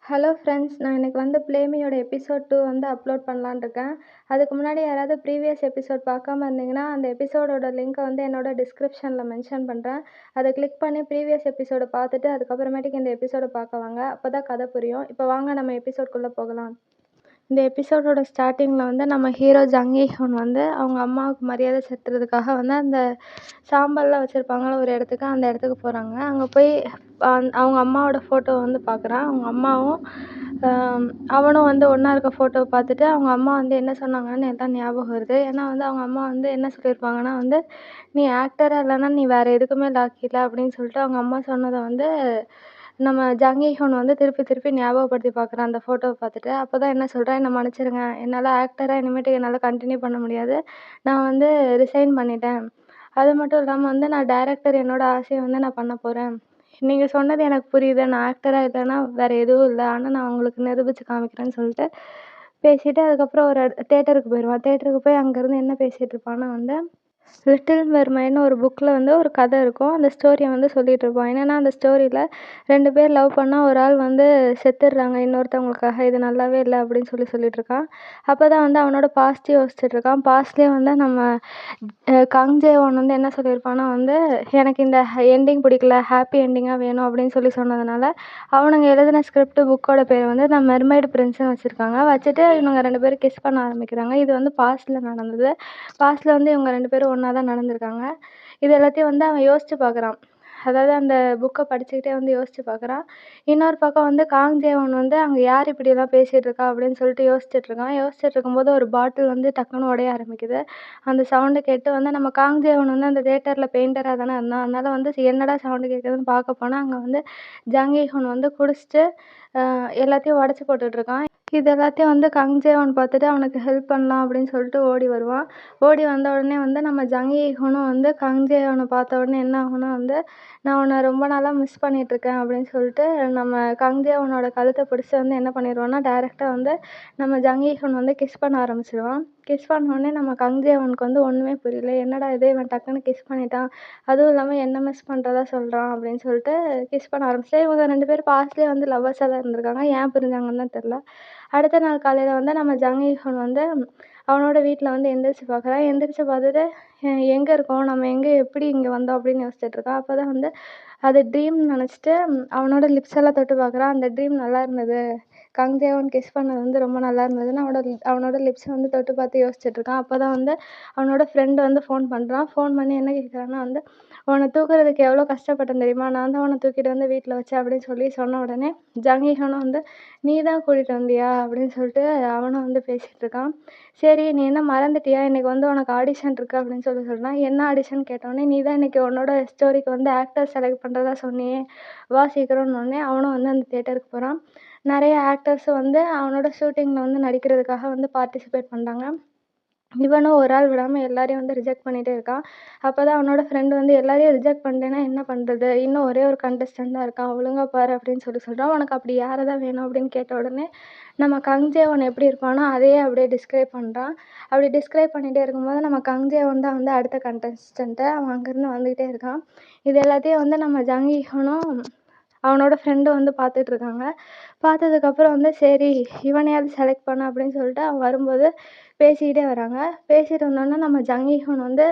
Hello friends, நான் இன்னைக்கு வந்து ப்ளேமியோட எபிசோட் 2 வந்து அப்லோட் பண்ணலான்னு இருக்கேன். அதுக்கு முன்னாடி யாராவது ப்ரீவியஸ் எபிசோட் பார்க்காம இருந்தீங்கன்னா, அந்த எபிசோடோட லிங்க்கை வந்து என்னோட டிஸ்கிரிப்ஷனில் மென்ஷன் பண்ணுறேன். அதை கிளிக் பண்ணி ப்ரீவியஸ் எபிசோட பார்த்துட்டு அதுக்கப்புறமேட்டுக்கு இந்த எபிசோட பார்க்க வாங்க. அப்போ தான் கதை புரியும். இப்போ வாங்க நம்ம எபிசோட்குள்ளே போகலாம். இந்த எபிசோடோட ஸ்டார்டிங்கில் வந்து நம்ம ஹீரோ ஜங் ஈ-ஹுன் வந்து அவங்க அம்மாவுக்கு மரியாதை செலுத்துறதுக்காக வந்து அந்த சாம்பல்லாம் வச்சுருப்பாங்கள ஒரு இடத்துக்கு, அந்த இடத்துக்கு போகிறாங்க. அங்கே போய் அவங்க அம்மாவோட ஃபோட்டோவை வந்து பார்க்குறான். அவங்க அம்மாவும் அவனும் வந்து ஒன்றா இருக்க ஃபோட்டோவை பார்த்துட்டு அவங்க அம்மா வந்து என்ன சொன்னாங்கன்னு எல்லாம் ஞாபகம் வருது. ஏன்னா வந்து அவங்க அம்மா வந்து என்ன சொல்லியிருப்பாங்கன்னா வந்து, நீ ஆக்டராக இல்லைன்னா நீ வேறு எதுக்குமே லாக்கி இல்லை அப்படின்னு சொல்லிட்டு அவங்க அம்மா சொன்னதை வந்து நம்ம ஜங் ஈ-ஹுன் வந்து திருப்பி திருப்பி ஞாபகப்படுத்தி பார்க்குறான் அந்த ஃபோட்டோவை பார்த்துட்டு. அப்போ தான் என்ன சொல்கிறேன், என்னை மன்னிச்சிடுங்க, என்னால் ஆக்டராக இனிமேட்டுக்கு என்னால் கண்டினியூ பண்ண முடியாது, நான் வந்து ரிசைன் பண்ணிட்டேன். அது மட்டும் இல்லாமல் வந்து நான் டைரக்டர், என்னோடய ஆசையை வந்து நான் பண்ண போகிறேன். நீங்கள் சொன்னது எனக்கு புரியுது, நான் ஆக்டராக இல்லைன்னா வேறு எதுவும் இல்லை, ஆனால் நான் உங்களுக்கு நிரூபித்து காமிக்கிறேன்னு சொல்லிட்டு பேசிவிட்டு அதுக்கப்புறம் ஒரு தேட்டருக்கு போயிடுவான். தேட்டருக்கு போய் அங்கேருந்து என்ன பேசிகிட்டு இருப்பான்னா வந்து, லிட்டில் மெர்மைட்னு ஒரு புக்கில் வந்து ஒரு கதை இருக்கும். அந்த ஸ்டோரியை வந்து சொல்லிகிட்டு இருப்பான். என்னென்னா அந்த ஸ்டோரியில் 2 பேர் லவ் பண்ணால் ஒரு ஆள் வந்து செத்துடுறாங்க இன்னொருத்தவங்களுக்காக, இது நல்லாவே இல்லை அப்படின்னு சொல்லிட்டு இருக்கான். அப்போ தான் வந்து அவனோட பாஸ்ட் யோசிச்சுட்டு இருக்கான். பாஸ்ட்லேயே வந்து நம்ம கங் ஜே-ஒன் வந்து என்ன சொல்லியிருப்பான்னா வந்து, எனக்கு இந்த எண்டிங் பிடிக்கல, ஹாப்பி எண்டிங்காக வேணும் அப்படின்னு சொன்னதுனால அவனுங்க எழுதின ஸ்கிரிப்ட் புக்கோட பேர் வந்து த மெர்மைடு பிரின்ஸ்னு வச்சுருக்காங்க. வச்சுட்டு இவங்க 2 பேரும் கிஸ் பண்ண ஆரம்பிக்கிறாங்க. இது வந்து பாஸ்ட்டில் நடந்தது. பாஸ்ட்டில் வந்து இவங்க 2 பேரும் ஒன்றா தான் நடந்திருக்காங்க. இது எல்லாத்தையும் வந்து அவன் யோசித்து பார்க்குறான். அதாவது அந்த புக்கை படிச்சுக்கிட்டே வந்து யோசித்து பார்க்குறான். இன்னொரு பக்கம் வந்து காங் ஜே-ஒன் வந்து அங்கே யார் இப்படியெல்லாம் பேசிகிட்டு இருக்கா அப்படின்னு சொல்லிட்டு யோசிச்சுட்டு இருக்கான். யோசிச்சுட்டு இருக்கும்போது ஒரு பாட்டில் வந்து டக்குன்னு உடைய ஆரம்பிக்குது. அந்த சவுண்டு கேட்டு வந்து நம்ம காங் ஜே-ஒன் வந்து அந்த தியேட்டரில் பெயிண்டராக தானே இருந்தான். அதனால் வந்து என்னடா சவுண்டு கேட்குதுன்னு பார்க்க போனால் அங்கே வந்து ஜங் ஈ-ஹுன் வந்து குடிச்சிட்டு எல்லாத்தையும் உடச்சி போட்டுட்ருக்கான். இது எல்லாத்தையும் வந்து கங் ஜே-ஒன் பார்த்துட்டு அவனுக்கு ஹெல்ப் பண்ணலாம் அப்படின்னு சொல்லிட்டு ஓடி வருவான். ஓடி வந்த உடனே வந்து நம்ம ஜங் ஈ-ஹுனும் வந்து கங் ஜே-ஒனை பார்த்த உடனே என்ன ஆகும்னா வந்து, நான் உன்னை ரொம்ப நாளாக மிஸ் பண்ணிகிட்ருக்கேன் அப்படின்னு சொல்லிட்டு நம்ம கங் ஜே-ஒனோட கழுத்தை பிடிச்சி வந்து என்ன பண்ணிடுவான்னா, டைரெக்டாக வந்து நம்ம ஜங் ஈ-ஹுன் வந்து கிஸ் பண்ண ஆரம்பிச்சிடுவான். கிஸ் பண்ணோடனே நம்ம கங் ஜே-ஒனுக்கு வந்து ஒன்றுமே புரியல. என்னடா இது, இவன் டக்குன்னு கிஸ் பண்ணிட்டான், அதுவும் இல்லாமல் என்ன மிஸ் பண்ணுறதா சொல்கிறான் அப்படின்னு சொல்லிட்டு கிஸ் பண்ண ஆரம்பிச்சிட்டு, இவங்க 2 பேரும் பாஸ்ட்லேயே வந்து லவ்வர்ஸாக தான் இருந்திருக்காங்க. ஏன் பிரிஞ்சாங்கன்னு தான் தெரில. அடுத்த நாள் காலையில் வந்து நம்ம ஜங் ஈ-ஹுன் வந்து அவனோட வீட்டில் வந்து எந்திரிச்சு பார்க்குறான். எந்திரிச்சு பார்த்துட்டு எங்கே இருக்கோம், நம்ம எங்கே எப்படி இங்கே வந்தோம் அப்படின்னு யோசிச்சுட்டு இருக்கான். அப்போ தான் வந்து அது ட்ரீம்னு நினச்சிட்டு அவனோட லிப்ஸ் எல்லாம் தொட்டு பார்க்குறான். அந்த ட்ரீம் நல்லா இருந்தது, கங் ஜே-ஒன் கிஸ் பண்ணது வந்து ரொம்ப நல்லா இருந்ததுன்னு அவனோட லிப்ஸை வந்து தொட்டு பார்த்து யோசிச்சுட்டு இருக்கான். அப்போ தான் வந்து அவனோட ஃப்ரெண்டு வந்து ஃபோன் பண்ணுறான். ஃபோன் பண்ணி என்ன கேட்குறான்னா வந்து, உன்னை தூக்குறதுக்கு எவ்வளோ கஷ்டப்பட்டேன் தெரியுமா, நான் தான் உன்னை தூக்கிட்டு வந்து வீட்டில் வச்சேன் அப்படின்னு சொன்ன உடனே ஜங் ஈ-ஹுனும் வந்து, நீ தான் கூட்டிகிட்டு வந்தியா அப்படின்னு சொல்லிட்டு அவனும் வந்து பேசிகிட்டு இருக்கான். சரி, நீ என்ன மறந்துட்டியா, இன்றைக்கி வந்து உனக்கு ஆடிஷன் இருக்குது அப்படின்னு சொல்கிறான். என்ன ஆடிஷன் கேட்டோடனே, நீ தான் இன்றைக்கி உன்னோட ஸ்டோரிக்கு வந்து ஆக்டர் செலக்ட் பண்ணுறதா சொன்னியே, வா சீக்கிரம்னோடனே அவனும் வந்து அந்த தியேட்டருக்கு போகிறான். நிறைய ஆக்டர்ஸும் வந்து அவனோட ஷூட்டிங்கில் வந்து நடிக்கிறதுக்காக வந்து பார்ட்டிசிபேட் பண்ணுறாங்க. இவனும் ஒரு ஆள் விடாமல் எல்லாரையும் வந்து ரிஜெக்ட் பண்ணிகிட்டே இருக்கான். அப்போ தான் அவனோட ஃப்ரெண்டு வந்து, எல்லாரையும் ரிஜெக்ட் பண்ணிட்டேன்னா என்ன பண்ணுறது, இன்னும் ஒரே ஒரு கண்டஸ்டன்ட் தான் இருக்கான், ஒழுங்காக பாரு அப்படின்னு சொல்கிறான். உனக்கு அப்படி யாரை தான் வேணும் அப்படின்னு கேட்ட உடனே நம்ம கங் ஜே-ஒன் எப்படி இருப்பானோ அதையே அப்படியே டிஸ்கிரைப் பண்ணுறான். அப்படி டிஸ்கிரைப் பண்ணிகிட்டே இருக்கும்போது நம்ம கங் ஜே-ஒன் தான் வந்து அடுத்த கண்டஸ்டன்ட்டு. அவன் அங்கேருந்து வந்துக்கிட்டே இருக்கான். இது எல்லாத்தையும் வந்து நம்ம ஜங் ஈ-ஹுனும் அவனோட ஃப்ரெண்டும் வந்து பார்த்துட்ருக்காங்க. பார்த்ததுக்கப்புறம் வந்து சரி இவனையாவது செலக்ட் பண்ண அப்படின்னு சொல்லிட்டு அவன் வரும்போது பேசிக்கிட்டே வராங்க. பேசிட்டு வந்தோடனே நம்ம ஜங் ஈ-ஹுன் வந்து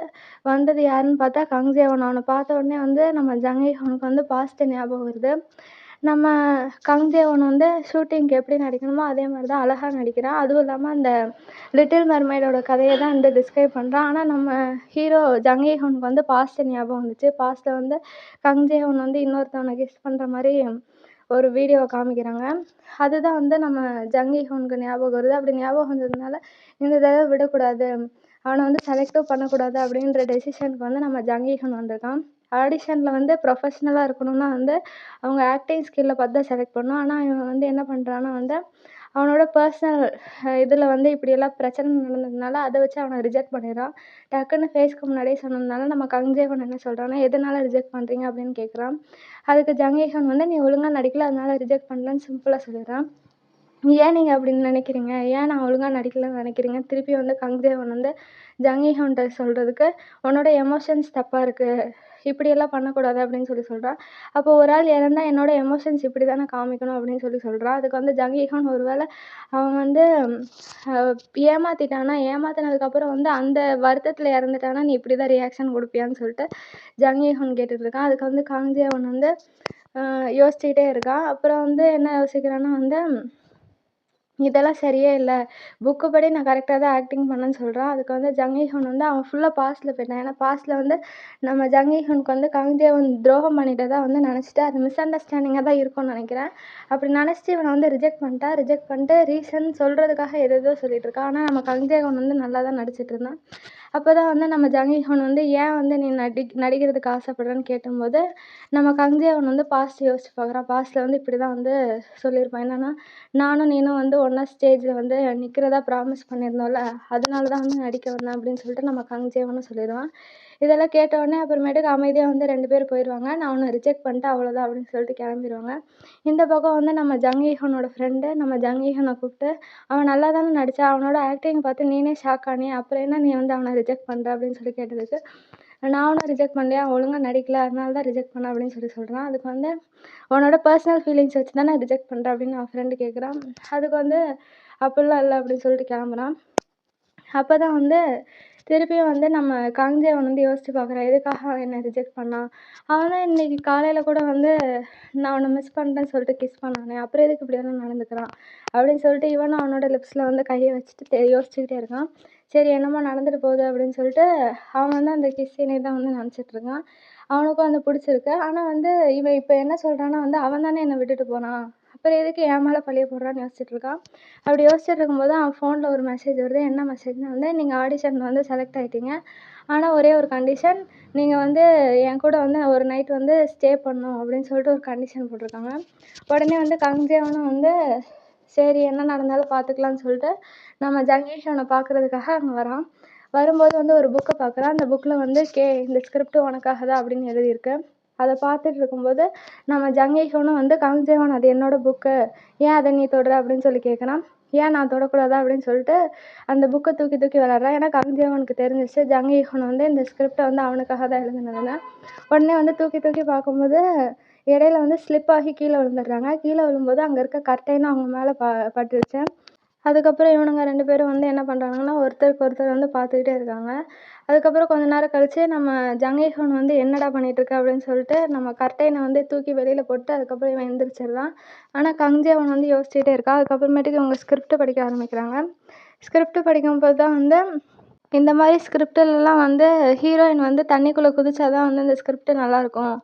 வந்தது யாருன்னு பார்த்தா கங் ஜே-ஒன். அவனை பார்த்த உடனே வந்து நம்ம ஜங் ஈ-ஹுனுக்கு வந்து பாஸ்ட்டு ஞாபகம் வருது. நம்ம கங் ஜே-ஒன் வந்து ஷூட்டிங்க்கு எப்படி நடிக்கணுமோ அதே மாதிரி தான் அழகாக நடிக்கிறான். அதுவும் இல்லாமல் அந்த லிட்டில் மெர்மைடோட கதையை தான் வந்து டிஸ்கிரைப் பண்ணுறான். ஆனால் நம்ம ஹீரோ ஜங் ஈ-ஹுனுக்கு வந்து பாஸ்ட்டு ஞாபகம் வந்துச்சு. பாஸ்ட்டில் வந்து கங் ஜே-ஒன் வந்து இன்னொருத்தவனை கிஸ் பண்ணுற மாதிரி ஒரு வீடியோவை காமிக்கிறாங்க. அதுதான் வந்து நம்ம ஜங் ஈ-ஹுனுக்கு ஞாபகம் வருது. அப்படி ஞாபகம் வந்ததுனால இந்த தடவை விடக்கூடாது, அவனை வந்து செலக்டும் பண்ணக்கூடாது அப்படின்ற டெசிஷனுக்கு வந்து நம்ம ஜங் ஈ-ஹுன் வந்திருக்கான். ஆடிஷனில் வந்து ப்ரொஃபஷ்னலாக இருக்கணும்னா வந்து அவங்க ஆக்டிங் ஸ்கில்லை பார்த்து தான் செலக்ட் பண்ணணும். ஆனால் இவன் வந்து என்ன பண்ணுறான்னா வந்து அவனோட பர்சனல் இதில் வந்து இப்படியெல்லாம் பிரச்சனை நடந்ததுனால அதை வச்சு அவனை ரிஜெக்ட் பண்ணிடுறான். டக்குன்னு ஃபேஸ்க்கு முன்னாடியே சொன்னதுனால நம்ம கங் ஜே-ஒன் என்ன சொல்கிறான்னா, எதனால் ரிஜெக்ட் பண்ணுறீங்க அப்படின்னு கேட்குறான். அதுக்கு ஜங் ஈ-ஹுன் வந்து, நீ ஒழுங்காக நடிக்கல அதனால ரிஜெக்ட் பண்ணலன்னு சிம்பிளாக சொல்லிடுறான். ஏன் நீங்கள் அப்படின்னு நினைக்கிறீங்க, ஏன் நான் ஒழுங்காக நடிக்கலன்னு நினைக்கிறீங்க, திருப்பி வந்து கங் ஜே-ஒன் வந்து ஜங் ஈ-ஹுன்கிட்ட சொல்கிறதுக்கு, உன்னோட எமோஷன்ஸ் தப்பாக இருக்குது, இப்படியெல்லாம் பண்ணக்கூடாது அப்படின்னு சொல்கிறான். அப்போ ஒரு ஆள் இறந்தா என்னோட எமோஷன்ஸ் இப்படி தானே காமிக்கணும் அப்படின்னு சொல்கிறான். அதுக்கு வந்து ஜங் ஈஹான் ஒரு வேளை அவன் வந்து ஏமாத்திட்டானா, ஏமாத்தினதுக்கப்புறம் வந்து அந்த வருத்தத்தில் இறந்துட்டானா நீ இப்படி தான் ரியாக்ஷன் கொடுப்பியான்னு சொல்லிட்டு ஜங் ஈஹான் கேட்டுட்டு இருக்கான். அதுக்கு வந்து காங் ஜியோன் வந்து யோசிச்சுக்கிட்டே இருக்கான். அப்புறம் வந்து என்ன யோசிக்கிறான்னா வந்து இதெல்லாம் சரியே இல்ல. புக்கு படி நான் கரெக்ட்டா தான் ஆக்டிங் பண்ணேன்னு சொல்றான். அதுக்கு வந்து ஜங் ஈஹுன் வந்து அவன் ஃபுல்லா பாஸ்ட்ல போயிட்டான். ஏன்னா பாஸ்ட்ல வந்து நம்ம ஜங் ஈஹுனுக்கு வந்து காங் ஜேவன் துரோகம் பண்ணிட்டதா வந்து நினச்சிட்டு அது மிஸ் அண்டர்ஸ்டாண்டிங்கா தான் இருக்கும்னு நினைக்கிறேன். அப்படி நினச்சிட்டு இவனை வந்து ரிஜெக்ட் பண்ணிட்டான். ரிஜெக்ட் பண்ணிட்டு ரீசன் சொல்றதுக்காக ஏதேதோ சொல்லிட்டு இருக்கான். ஆனா நம்ம காங் ஜேவன் வந்து நல்லா தான் நடிச்சிட்டு இருந்தான். அப்பதான் வந்து நம்ம ஜங் ஈஹுன் வந்து ஏன் வந்து நீ நடிக்கிறதுக்கு ஆசைப்படுறேன்னு கேட்டும்போது நம்ம காங் ஜேவன் வந்து பாஸ்ட் யோசிச்சு பார்க்குறான். பாஸ்ட்ல வந்து இப்படி தான் வந்து சொல்லியிருப்பான். என்னன்னா நானும் நீனும் வந்து ஒன்றா ஸ்டேஜில் வந்து நிற்கிறதா ப்ராமிஸ் பண்ணியிருந்தோம்ல, அதனால தான் வந்து நடிக்க வந்தேன் அப்படின்னு சொல்லிட்டு நம்ம காங் ஜேவனும் சொல்லிடுவான். இதெல்லாம் கேட்ட உடனே அப்புறமேட்டுக்கு அமைதியாக வந்து 2 பேர் போயிடுவாங்க. நான் உன்னை ரிஜெக்ட் பண்ணிட்டேன் அவ்வளோதான் அப்படின்னு சொல்லிட்டு கிளம்பிடுவாங்க. இந்த பக்கம் வந்து நம்ம ஜங் ஈஹுனோட ஃப்ரெண்டு நம்ம ஜங் ஈஹுனை கூப்பிட்டு அவன் நல்லா தானே நடித்தான், அவனோட ஆக்டிங் பார்த்து நீனே ஷாக் ஆனியே, அப்புறம் என்ன நீ வந்து அவனை ரிஜெக்ட் பண்ணுற அப்படின்னு சொல்லி கேட்டதுக்கு நான் ஒன்றும் ரிஜெக்ட் பண்ணலையா, அவன் ஒழுங்காக நடிக்கல அதனால தான் ரிஜெக்ட் பண்ணேன் அப்படின்னு சொல்கிறான். அதுக்கு வந்து உன்னோட பர்சனல் ஃபீலிங்ஸ் வச்சு தானே ரிஜெக்ட் பண்ணுறேன் அப்படின்னு அவன் ஃப்ரெண்டு கேட்குறான். அதுக்கு வந்து அப்படிலாம் இல்லை அப்படின்னு சொல்லிட்டு கிளம்புறான். அப்போ தான் வந்து திருப்பியும் வந்து நம்ம காங் ஜேவன் வந்து யோசிச்சு பார்க்குறான், எதுக்காக அவன் என்னை ரிஜெக்ட் பண்ணான். அவன் தான் இன்னைக்கு காலையில் கூட வந்து நான் அவனை மிஸ் பண்ணுறேன்னு சொல்லிட்டு கிஸ் பண்ணானே, அப்புறம் எதுக்கு இப்படியெல்லாம் நடந்துக்கிறான் அப்படின்னு சொல்லிட்டு இவனும் அவனோட லிப்ஸில் வந்து கையை வச்சுட்டு யோசிச்சுக்கிட்டே இருக்கான். சரி என்னமோ நடந்துட்டு போகுது அப்படின்னு சொல்லிட்டு அவன் வந்து அந்த கிஸ் சீனை தான் வந்து நினச்சிட்டு இருக்கான். அவனுக்கும் வந்து பிடிச்சிருக்கு. ஆனால் வந்து இவன் இப்போ என்ன சொல்கிறான்னா வந்து அவன் தானே என்னை விட்டுட்டு போனான், அப்புறம் எதுக்கு என் மேலே பழிய போடுறான்னு யோசிச்சுட்டு இருக்கான். அப்படி யோசிச்சுட்டு இருக்கும்போது அவன் ஃபோனில் ஒரு மெசேஜ் வருது. என்ன மெசேஜ்னா வந்து நீங்கள் ஆடிஷனில் வந்து செலக்ட் ஆகிட்டீங்க, ஆனால் ஒரே ஒரு கண்டிஷன், நீங்கள் வந்து என் கூட வந்து ஒரு நைட் வந்து ஸ்டே பண்ணணும் அப்படின்னு சொல்லிட்டு ஒரு கண்டிஷன் போட்டிருக்காங்க. உடனே வந்து காங் ஜேவனும் வந்து சரி என்ன நடந்தாலும் பார்த்துக்கலான்னு சொல்லிட்டு நம்ம ஜங் ஈஹுனை பார்க்குறதுக்காக அங்கே வரான். வரும்போது வந்து ஒரு புக்கை பார்க்குறான். அந்த புக்கில் வந்து இந்த ஸ்கிரிப்ட் உனக்காக தான் அப்படின்னு எழுதியிருக்கு. அதை பார்த்துட்டு இருக்கும்போது நம்ம ஜங் ஈஹுனும் வந்து காங் ஜேவன் அது என்னோட புக்கு, ஏன் அதை நீ தொடுற அப்படின்னு சொல்லி கேட்குறான். ஏன் நான் தொடக்கூடாதா அப்படின்னு சொல்லிட்டு அந்த புக்கை தூக்கி தூக்கி விளாட்றான். ஏன்னா காங் ஜேவனுக்கு தெரிஞ்சிச்சு ஜங் ஈஹுன் வந்து இந்த ஸ்கிரிப்டை வந்து அவனுக்காக தான் எழுதுனதுன்னு. உடனே வந்து தூக்கி தூக்கி பார்க்கும்போது இடையில வந்து ஸ்லிப் ஆகி கீழே விழுந்துடுறாங்க. கீழே விழும்போது அங்கே இருக்க கர்டைனும் அவங்க மேலே பட்டுருச்சு. அதுக்கப்புறம் இவனுங்க 2 பேரும் வந்து என்ன பண்ணுறாங்கன்னா ஒருத்தருக்கு ஒருத்தர் வந்து பார்த்துக்கிட்டே இருக்காங்க. அதுக்கப்புறம் கொஞ்ச நேரம் கழிச்சு நம்ம ஜங் ஈஹுன் வந்து என்னடா பண்ணிகிட்ருக்க அப்படின்னு சொல்லிட்டு நம்ம கர்டைனை வந்து தூக்கி வெளியில் போட்டு அதுக்கப்புறம் இவன் எந்திரிச்சிடுறான். ஆனால் காங் ஜேவன் வந்து யோசிச்சுட்டே இருக்கான். அதுக்கப்புறமேட்டுக்கு இவங்க ஸ்கிரிப்ட் படிக்க ஆரம்பிக்கிறாங்க. ஸ்கிரிப்ட் படிக்கும்போது தான் வந்து இந்த மாதிரி ஸ்கிரிப்டிலலாம் வந்து ஹீரோயின் வந்து தண்ணிக்குள்ளே குதிச்சா தான் வந்து இந்த ஸ்கிரிப்ட் நல்லாயிருக்கும்,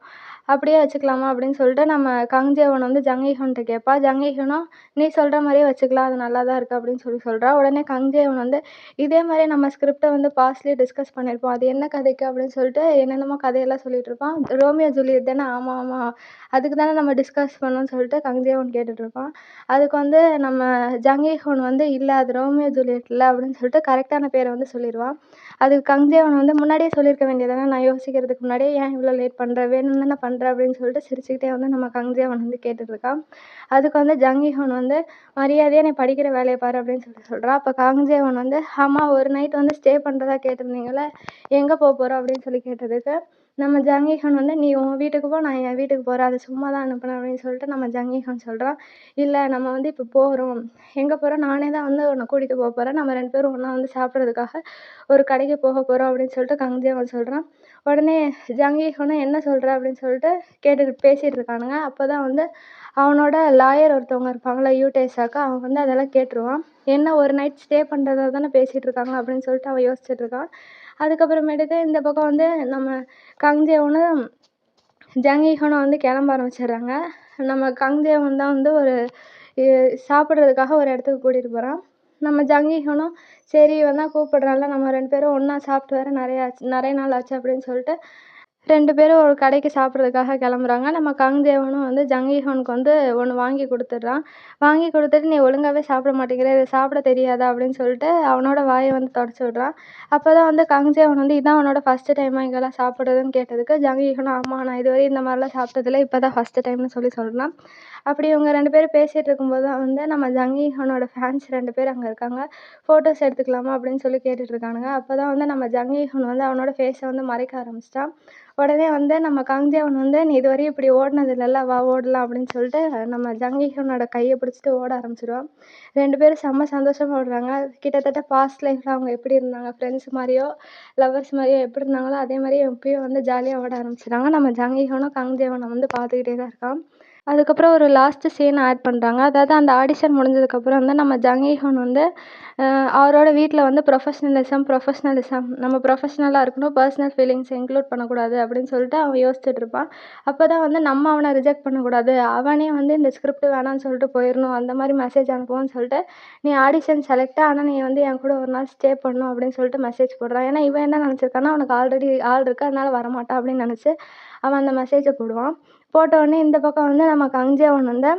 அப்படியே வச்சுக்கலாமா அப்படின்னு சொல்லிட்டு நம்ம காங் ஜேவன் வந்து ஜங் ஈஹுன்ட்ட கேட்பா. ஜங் ஈஹுனும் நீ சொல்கிற மாதிரியே வச்சுக்கலாம், அது நல்லா தான் இருக்குது அப்படின்னு சொல்கிறா. உடனே காங் ஜேவன் வந்து இதே மாதிரி நம்ம ஸ்கிரிப்டை வந்து பாஸ்ட்லேயே டிஸ்கஸ் பண்ணியிருப்போம், அது என்ன கதைக்கு அப்படின்னு சொல்லிட்டு என்னென்னமோ கதையெல்லாம் சொல்லிட்டு இருப்பான். ரோமியோ ஜூலியட் தானே, ஆமாம் ஆமாம் அதுக்கு தானே நம்ம டிஸ்கஸ் பண்ணோன்னு சொல்லிட்டு காங் ஜேவன் கேட்டுட்டு இருப்பான். அதுக்கு வந்து நம்ம ஜங் ஈஹுன் வந்து இல்லை அது ரோமியோ ஜூலியட் இல்லை அப்படின்னு சொல்லிட்டு கரெக்டான பேரை வந்து சொல்லிடுவான். அதுக்கு காங் ஜேவன் வந்து முன்னாடியே சொல்லியிருக்க வேண்டியதானே, நான் யோசிக்கிறதுக்கு முன்னாடியே ஏன் இவ்வளோ லேட் பண்ணுற, வேணும்னு தானே பண்ணுற அப்படின்னு சொல்லிட்டு சிரிச்சுக்கிட்டே வந்து நம்ம காங் ஜேவன் வந்து கேட்டுட்ருக்கான். அதுக்கு வந்து ஜங் ஈஹுன் வந்து மரியாதையாக நீ படிக்கிற வேலையை பாரு அப்படின்னு சொல்கிறான். அப்போ காங் ஜேவன் வந்து ஆமாம் ஒரு நைட் வந்து ஸ்டே பண்ணுறதா கேட்டிருந்தீங்களே, எங்கே போகிறோம் அப்படின்னு சொல்லி கேட்டதுக்கு நம்ம ஜங் ஈஹுன் வந்து நீ உன் வீட்டுக்கு போ, நான் என் வீட்டுக்கு போகிறேன், அதை சும்மா தான் அனுப்புனேன் அப்படின்னு சொல்லிட்டு நம்ம ஜங் ஈஹுன் சொல்கிறான். இல்லை நம்ம வந்து இப்போ போகிறோம், எங்கே போகிறோம், நானே தான் வந்து உன்னை கூட்டிகிட்டு போகிறேன், நம்ம 2 பேரும் ஒன்றா வந்து சாப்பிட்றதுக்காக ஒரு கடைக்கு போக போகிறோம் அப்படின்னு சொல்லிட்டு காங் ஜேவன் சொல்கிறான். உடனே ஜங் ஈஹுனும் என்ன சொல்கிற அப்படின்னு சொல்லிட்டு பேசிகிட்டு இருக்கானுங்க. அப்போ தான் வந்து அவனோட லாயர் ஒருத்தவங்க இருப்பாங்களா யூடேஸாக்கா, அவன் வந்து அதெல்லாம் கேட்டுருவான். என்ன ஒரு நைட் ஸ்டே பண்ணுறதா தானே பேசிகிட்டு இருக்காங்க அப்படின்னு சொல்லிட்டு அவன் யோசிச்சுட்டு இருக்கான். அதுக்கப்புறமேட்டுக்கு இந்த பக்கம் வந்து நம்ம காங் ஜேவனும் ஜங் ஈஹுனும் வந்து கிளம்ப ஆரம்பிச்சிடுறாங்க. நம்ம காங் ஜேவன் தான் வந்து ஒரு சாப்பிட்றதுக்காக ஒரு இடத்துக்கு கூட்டிகிட்டு போகிறான். நம்ம ஜங் ஈஹுனும் சரி இவன் தான் கூப்பிட்றான்ல, நம்ம 2 பேரும் ஒன்றா சாப்பிட்டு வர நிறைய நாள் ஆச்சு அப்படின்னு சொல்லிட்டு 2 பேரும் ஒரு கடைக்கு சாப்பிட்றதுக்காக கிளம்புறாங்க. நம்ம காங் ஜேவனும் வந்து ஜங் ஈஹுனுக்கு வந்து ஒன்று வாங்கி கொடுத்துட்றான். வாங்கி கொடுத்துட்டு நீ ஒழுங்காகவே சாப்பிட மாட்டேங்கிற, இதை சாப்பிட தெரியாதா அப்படின்னு சொல்லிட்டு அவனோட வாயை வந்து தொடச்சி விட்றான். அப்போ தான் வந்து காங் ஜேவன் வந்து இதான் அவனோட ஃபஸ்ட்டு டைமாக இங்கெல்லாம் சாப்பிட்றதுன்னு கேட்டதுக்கு ஜங் ஈஹுனும் ஆமாம் நான் இதுவரை இந்த மாதிரிலாம் சாப்பிட்டதில்ல, இப்போ தான் ஃபஸ்ட்டு டைம்னு சொல்கிறான். அப்படி இவங்க 2 பேரும் பேசிகிட்டு இருக்கும்போது தான் வந்து நம்ம ஜங் ஈஹுனோட ஃபேன்ஸ் 2 பேர் அங்கே இருக்காங்க. ஃபோட்டோஸ் எடுத்துக்கலாமா அப்படின்னு சொல்லி கேட்டுட்ருக்கானுங்க. அப்போ தான் வந்து நம்ம ஜங் ஈஹுன் வந்து அவனோட ஃபேஸை வந்து மறைக்க ஆரம்பிச்சிட்டான். உடனே வந்து நம்ம காங்ஜேவன் வந்து, "நீ இதுவரையும் இப்படி ஓடுனது இல்லல்ல, வா ஓடலாம்" அப்படின்னு சொல்லிட்டு நம்ம ஜங் ஹீஹோனோட கைய பிடிச்சிட்டு ஓட ஆரம்பிச்சுருவான். 2 பேரும் செம்ம சந்தோஷமா ஓடுறாங்க. கிட்டத்தட்ட பாஸ்ட் லைஃப்ல அவங்க எப்படி இருந்தாங்க, ஃப்ரெண்ட்ஸ் மாரியோ, லவ்வர்ஸ் மாரியோ எப்படி இருந்தாங்களோ, அதே மாரி இப்பயும் வந்து ஜாலியா ஓட ஆரம்பிச்சுட்டாங்க. நம்ம ஜங் ஹீஹோனும் காங்ஜேவன வந்து பார்த்துக்கிட்டே தான் இருக்கான். அதுக்கப்புறம் ஒரு லாஸ்ட்டு சீன் ஆட் பண்றாங்க. அதாவது அந்த ஆடிஷன் முடிஞ்சதுக்கப்புறம் வந்து நம்ம ஜங் ஹீஹோன் வந்து அவரோட வீட்ல வந்து ப்ரொஃபஷ்னலிசம் நம்ம ப்ரொஃபஷ்னலா இருக்கணும். பர்சனல் ஃபீலிங்ஸ இன்க்ளூட் பண்ணக்கூடாது அப்படின்னு சொல்லிட்டு அவன் யோசிச்சுட்டு இருப்பான். அப்போ தான் வந்து நம்ம அவன ரிஜெக்ட் பண்ணக்கூடாது. அவனே வந்து இந்த ஸ்கிரிப்ட் வேணான்னு சொல்லிட்டு போயிரணும். அந்த மாரி மெசேஜ் அனுப்புவோன்னு சொல்லிட்டு, "நீ ஆடிஷன் செலக்ட் ஆனா நீ வந்து என் கூட ஒரு நாள் ஸ்டே பண்ணணும்" அப்படின்னு சொல்லிட்டு மெசேஜ் போடுறான். ஏன்னா இவன் என்ன நெனச்சிருக்கான்னா, அவனுக்கு ஆல்ரெடி ஆள் இருக்கு. அதனால வரமாட்டான் அப்படின்னு நெனச்சு அவன் அந்த மெசேஜ போடுவான். போட்ட உடனே இந்த பக்கம் வந்து நம்ம கங்ஜேவன் வந்து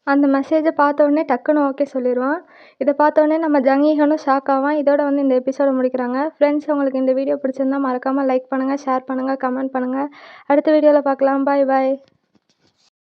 அந்த மெசேஜ பார்த்த உடனே டக்குனு ஓகே சொல்லிருவான். இத பார்த்த உடனே நம்ம ஜங் ஹீஹோனும் ஷாக் ஆவான். இதோட வந்து இந்த எபிசோட முடிக்கிறாங்க. ஃப்ரெண்ட்ஸ் உங்களுக்கு இந்த வீடியோ பிடிச்சிருந்தா மறக்காம லைக் பண்ணுங்க, ஷேர் பண்ணுங்க, கமெண்ட் பண்ணுங்க. அடுத்த வீடியோல பார்க்கலாம். பாய் பாய்.